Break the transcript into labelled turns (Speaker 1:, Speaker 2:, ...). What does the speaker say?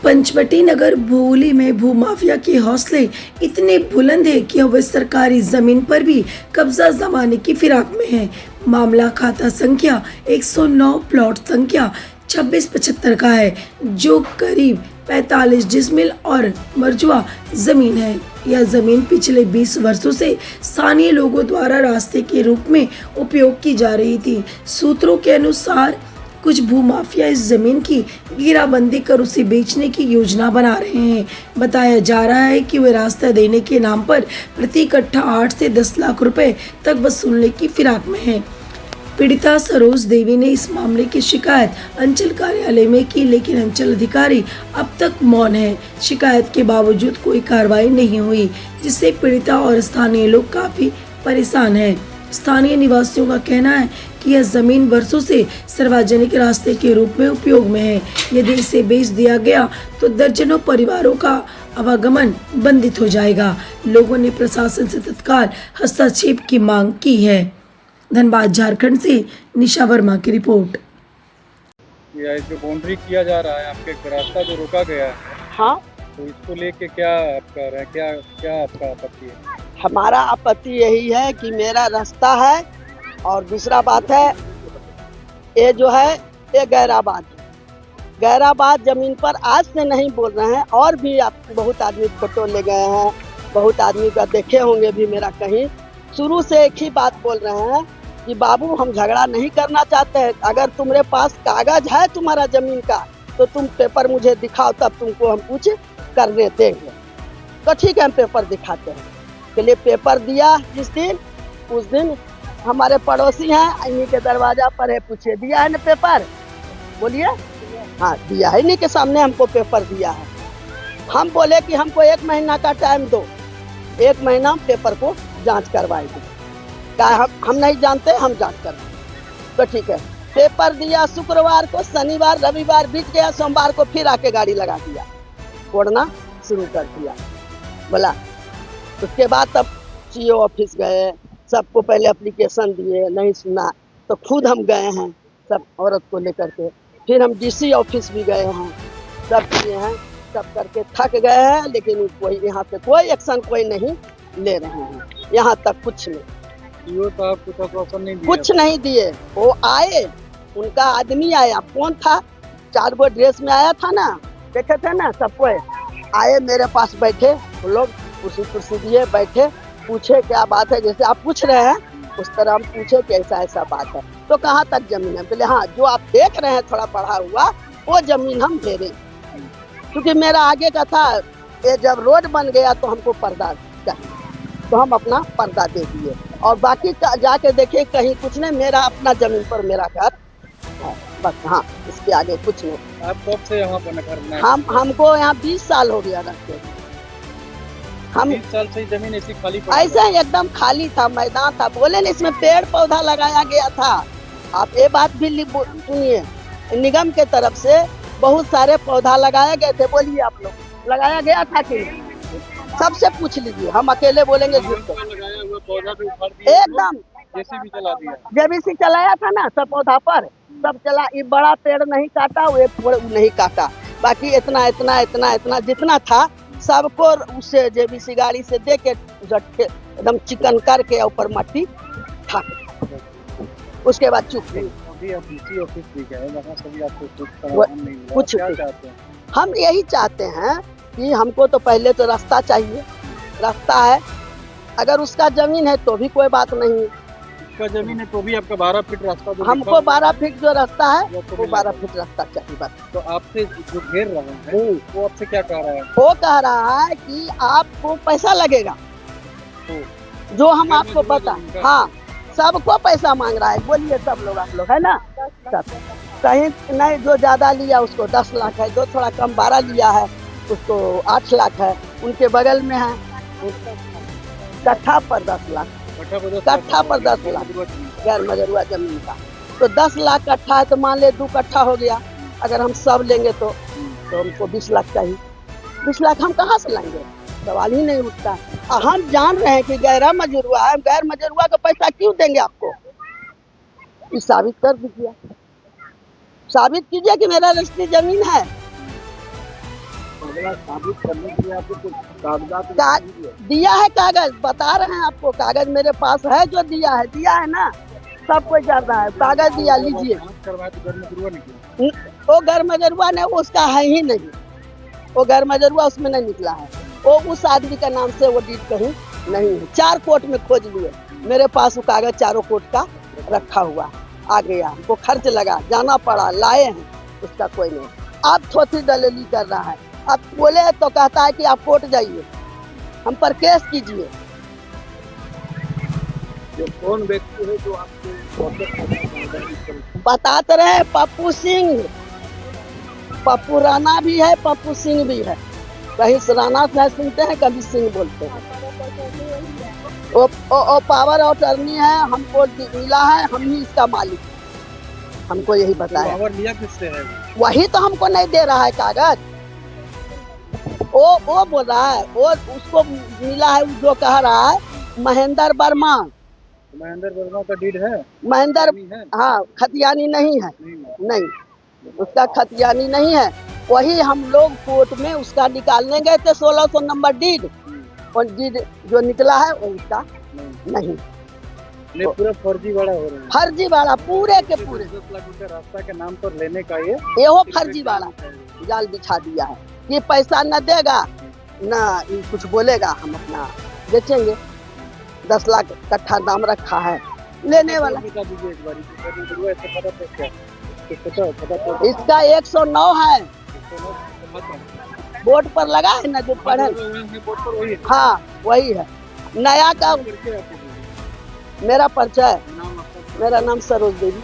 Speaker 1: पंचवटी नगर भोली में भूमाफिया के हौसले इतने बुलंद है कि अब वे सरकारी जमीन पर भी कब्जा जमाने की फिराक में है। मामला खाता संख्या 109 प्लॉट संख्या 2675 का है, जो करीब 45 डिसमिल और मरजुआ जमीन है। यह जमीन पिछले 20 वर्षों से स्थानीय लोगों द्वारा रास्ते के रूप में उपयोग की जा रही थी। सूत्रों के अनुसार कुछ भूमाफिया इस जमीन की घेराबंदी कर उसे बेचने की योजना बना रहे हैं। बताया जा रहा है कि वे रास्ता देने के नाम पर प्रति कट्ठा 8 से 10 लाख रुपए तक वसूलने की फिराक में है। पीड़िता सरोज देवी ने इस मामले की शिकायत अंचल कार्यालय में की, लेकिन अंचल अधिकारी अब तक मौन है। शिकायत के बावजूद कोई कार्रवाई नहीं हुई, जिससे पीड़िता और स्थानीय लोग काफी परेशान हैं। स्थानीय निवासियों का कहना है कि यह जमीन वर्षों से सार्वजनिक रास्ते के रूप में उपयोग में है। यदि इसे बेच दिया गया तो दर्जनों परिवारों का आवागमन बंदित हो जाएगा। लोगों ने प्रशासन से तत्काल हस्तक्षेप की मांग की है। धनबाद झारखंड से निशा वर्मा की रिपोर्ट।
Speaker 2: ये जो बाउंड्री किया जा रहा है, आपके रास्ता जो रोका गया है,
Speaker 3: हाँ,
Speaker 2: तो इसको लेके क्या आप कह रहे हैं, क्या आपका आपत्ति है?
Speaker 3: हमारा आपत्ति यही है कि मेरा रास्ता है, और दूसरा बात है ये जो है ये गैराबाद जमीन पर आज से नहीं बोल रहे हैं, और भी आप बहुत आदमी फोटो ले गए हैं, बहुत आदमी का देखे होंगे भी। मेरा कहीं शुरू से एक ही बात बोल रहे हैं कि बाबू हम झगड़ा नहीं करना चाहते हैं, अगर तुम्हारे पास कागज है तुम्हारा जमीन का तो तुम पेपर मुझे दिखाओ, तब तुमको हम कुछ करने देंगे। तो ठीक है, हम पेपर दिखाते हैं। के लिए पेपर दिया जिस दिन, उस दिन हमारे पड़ोसी हैं, इन्हीं के दरवाजा पर है, पूछे दिया है ना पेपर, बोलिए हाँ दिया है, इन्हीं के सामने हमको पेपर दिया है। हम बोले कि हमको 1 महीना का टाइम दो, 1 महीना हम पेपर को जांच करवाएंगे। क्या हम नहीं जानते, हम जांच करवाएंगे। तो ठीक है, पेपर दिया शुक्रवार को, शनिवार रविवार बीत गया, सोमवार को फिर आके गाड़ी लगा दिया, फोड़ना शुरू कर दिया। बोला उसके बाद तब सीओ ऑफिस गए, सबको पहले एप्लीकेशन दिए, नहीं सुना तो खुद हम गए हैं सब औरत को लेकर के, फिर हम डीसी ऑफिस भी गए हैं, सब किए हैं, सब करके थक गए हैं, लेकिन कोई यहाँ पे कोई एक्शन कोई नहीं ले रहे हैं। यहाँ तक कुछ नहीं,
Speaker 2: सीओ साहब
Speaker 3: कुछ नहीं दिए। वो आए, उनका आदमी आया, कौन था, 4 गो ड्रेस में आया था ना, देखे थे ना, सबको आए मेरे पास बैठे, वो लोग कुर्सी दिए, बैठे, पूछे क्या बात है, जैसे आप पूछ रहे हैं उस तरह हम पूछे कि ऐसा बात है, तो कहाँ तक जमीन है। बोले हाँ, जो आप देख रहे हैं थोड़ा पढ़ा हुआ वो जमीन हम दे रहे, क्योंकि मेरा आगे का था, ये जब रोड बन गया तो हमको पर्दा चाहिए, तो हम अपना पर्दा दे दिए, और बाकी जाके देखिए कहीं कुछ नहीं, मेरा अपना जमीन पर मेरा घर है बस। हाँ, इसके आगे कुछ नहीं।
Speaker 2: आप कब से यहाँ पर करना है?
Speaker 3: हमको यहाँ 20 साल हो गया रखते, हम
Speaker 2: 20 साल से जमीन ऐसी खाली
Speaker 3: ऐसा एकदम खाली था, मैदान था, बोले ना इसमें पेड़ पौधा लगाया गया था। आप ये बात भी सुनिए, निगम के तरफ से बहुत सारे पौधा लगाए गए थे, बोलिए आप लोग लगाया गया था कि सबसे पूछ लीजिए, हम अकेले बोलेंगे झूठ तो। एकदम जेबीसी चलाया था ना, सब पौधा पर सब चला, ये बड़ा पेड़ नहीं काटा, वो नहीं काटा, बाकी इतना जितना था सबको उससे जेबीसी गाड़ी से दे के एकदम चिकन करके ऊपर मट्टी था, उसके बाद चुप गई। कुछ हम यही चाहते हैं कि हमको तो पहले तो रास्ता चाहिए, रास्ता है, अगर उसका जमीन है तो भी कोई बात नहीं,
Speaker 2: उसका जमीन है तो भी आपका 12 फीट रास्ता,
Speaker 3: हमको 12 फीट जो रास्ता है वो 12 फीट रास्ता चाहिए बस।
Speaker 2: तो आपसे जो घेर रहे हैं वो आपसे क्या कह रहा है?
Speaker 3: वो कह रहा है कि आपको पैसा लगेगा, जो हम आपको बता, हाँ सबको पैसा मांग रहा है, बोलिए सब लोग, आप लोग है ना, सब कहीं नहीं, जो ज्यादा लिया उसको 10 लाख है, जो थोड़ा कम 12 लिया है उसको 8 लाख है, उनके बगल में है कट्ठा पर 10 लाख, कट्ठा पर 10 लाख गैर मजरूआ जमीन का, तो 10 लाख कट्ठा है तो मान ले 2 कट्ठा हो गया, अगर हम सब लेंगे तो हमको 20 लाख चाहिए, 20 लाख हम कहाँ से लाएंगे, सवाल ही नहीं उठता। हम जान रहे हैं कि गैर मजरूआ है, गैर मजरूआ का पैसा क्यों देंगे आपको, ये साबित कर दीजिए, साबित कीजिए कि मेरा रजिस्ट्री जमीन है।
Speaker 2: साबित करने के लिए आपको कुछ कागजात
Speaker 3: दिया है कागज, बता रहे हैं आपको, कागज मेरे पास है, जो दिया है ना, सब कोई जानता है, कागज दिया, लीजिए।
Speaker 2: करवाया तो घर में गुरुआ निकला।
Speaker 3: वो घर मजरुआ ने उसका है ही नहीं, वो घर मजरुआ उसमें नहीं निकला है, वो उस आदमी का नाम से वो डीड कहीं नहीं है। 4 कोर्ट में खोज लिए, मेरे पास वो कागज चारों कोर्ट का रखा हुआ आ गया, हमको खर्च लगा, जाना पड़ा, लाए हैं, उसका कोई नहीं। आप थोथी दलीली कर रहा है, आप बोले तो कहता है कि आप कोर्ट जाइए, हम पर केस कीजिए।
Speaker 2: ये कौन व्यक्ति है जो आपको
Speaker 3: बताते रहे, पप्पू सिंह, पप्पू राणा भी है, पप्पू सिंह भी है, कहीं राणा से सुनते हैं, कभी सिंह बोलते हैं। वो पावर ऑफ अटर्नी है, हमको मिला है, हम ही इसका मालिक, हमको यही बताया।
Speaker 2: पावर लिया किससे है?
Speaker 3: वही तो हमको नहीं दे रहा है कागज, वो बोल रहा है, वो उसको मिला है, जो कह रहा है महेंद्र वर्मा।
Speaker 2: महेंद्र वर्मा का डीड है?
Speaker 3: महेंद्र,
Speaker 2: है?
Speaker 3: हाँ, खतियानी नहीं है, नहीं, उसका खतियानी नहीं है। वही हम लोग कोर्ट में उसका निकालने गए थे 1600 नंबर डीड, और डीड जो निकला है वो उसका नहीं,
Speaker 2: पूरा फर्जी वाला हो रहा है।
Speaker 3: फर्जी वाला पूरे के पूरे,
Speaker 2: 10 लाख रुपए रास्ता के नाम पर लेने का ये
Speaker 3: वो फर्जी वाला जाल बिछा दिया है कि पैसा न देगा ना कुछ बोलेगा, हम अपना बेचेंगे। 10 लाख कट्ठा दाम रखा है लेने वाला।
Speaker 2: बता दीजिए एक बार, ऐसे पता
Speaker 3: इसका 109 है, बोर्ड पर लगा है ना, जो पढ़े, हाँ वही है। नया का मेरा परिचय, मेरा नाम सरोज देवी।